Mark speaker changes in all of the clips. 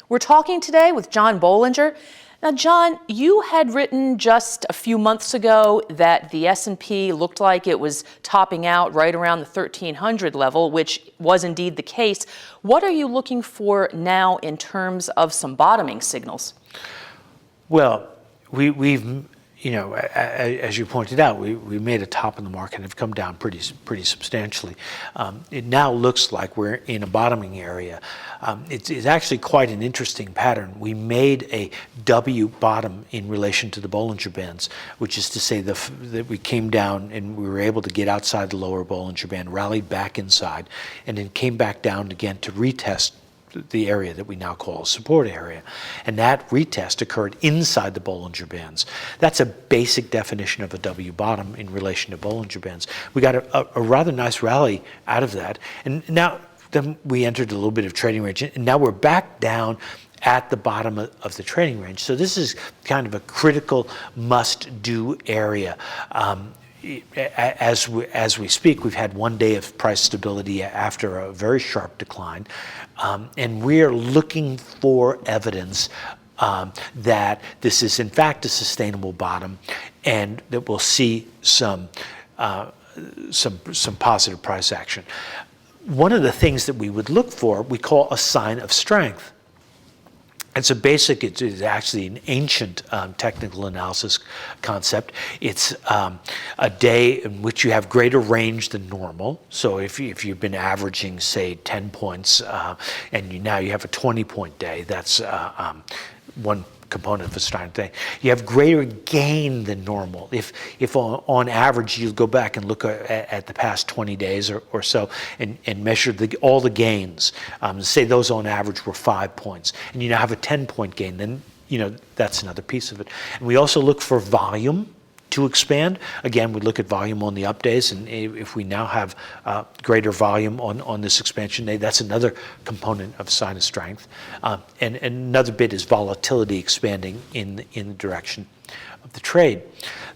Speaker 1: We're talking today with John Bollinger. Now, John, you had written just a few months ago that the S&P looked like it was topping out right around the 1,300 level, which was indeed the case. What are you looking for now in terms of some bottoming signals?
Speaker 2: Well, we've as you pointed out, we made a top in the market and have come down pretty substantially. It now looks like we're in a bottoming area. It's actually quite an interesting pattern. We made a W bottom in relation to the Bollinger Bands, which is to say that we came down and we were able to get outside the lower Bollinger Band, rallied back inside, and then came back down again to retest the area that we now call a support area. And that retest occurred inside the Bollinger Bands. That's a basic definition of a W bottom in relation to Bollinger Bands. We got a rather nice rally out of that. And now then we entered a little bit of trading range, and now we're back down at the bottom of the trading range. So this is kind of a critical must-do area. As we speak, we've had 1 day of price stability after a very sharp decline, and we're looking for evidence that this is in fact a sustainable bottom, and that we'll see some positive price action. One of the things that we would look for, we call a sign of strength. It's actually an ancient technical analysis concept. It's a day in which you have greater range than normal. So if you've been averaging, say, 10 points, and now you have a 20-point day, that's one component of a strong thing. You have greater gain than normal. If on average you go back and look at the past 20 days or so and measure all the gains, say those on average were 5 points, and you now have a 10-point gain, then that's another piece of it. And we also look for volume to expand. Again, we look at volume on the up days, and if we now have greater volume on this expansion day, that's another component of sign of strength. And another bit is volatility expanding in the direction of the trade.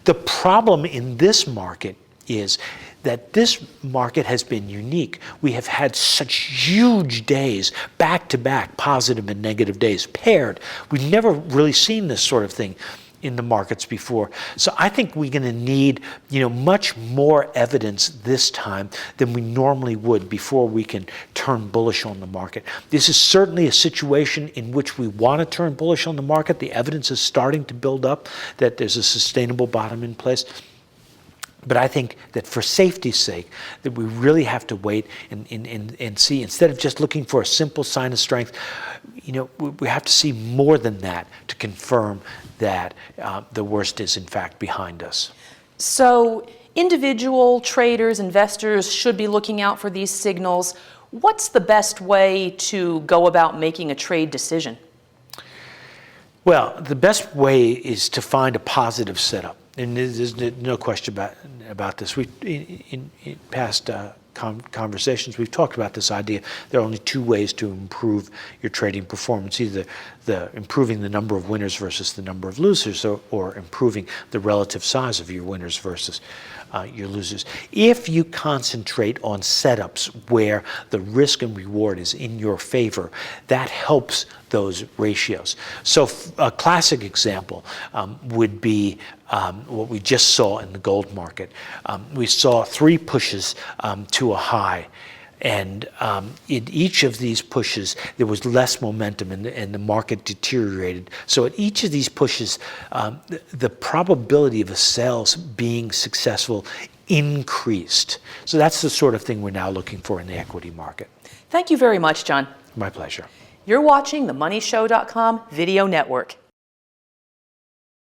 Speaker 2: The problem in this market is that this market has been unique. We have had such huge days, back-to-back, positive and negative days, paired. We've never really seen this sort of thing in the markets before. So I think we're going to need, much more evidence this time than we normally would before we can turn bullish on the market. This is certainly a situation in which we want to turn bullish on the market. The evidence is starting to build up that there's a sustainable bottom in place. But I think that for safety's sake, that we really have to wait and see, instead of just looking for a simple sign of strength, we have to see more than that to confirm that the worst is in fact behind us.
Speaker 1: So individual traders, investors should be looking out for these signals. What's the best way to go about making a trade decision?
Speaker 2: Well, the best way is to find a positive setup. And there's no question about this. In past conversations, we've talked about this idea. There are only two ways to improve your trading performance: either improving the number of winners versus the number of losers, or improving the relative size of your winners versus your losers. If you concentrate on setups where the risk and reward is in your favor, that helps those ratios. So a classic example would be what we just saw in the gold market. We saw 3 pushes to a high, and in each of these pushes there was less momentum, and the market deteriorated. So at each of these pushes, the probability of a sales being successful increased. So that's the sort of thing we're now looking for in the equity market.
Speaker 1: Thank you very much, John.
Speaker 2: My pleasure.
Speaker 1: You're watching the MoneyShow.com video network.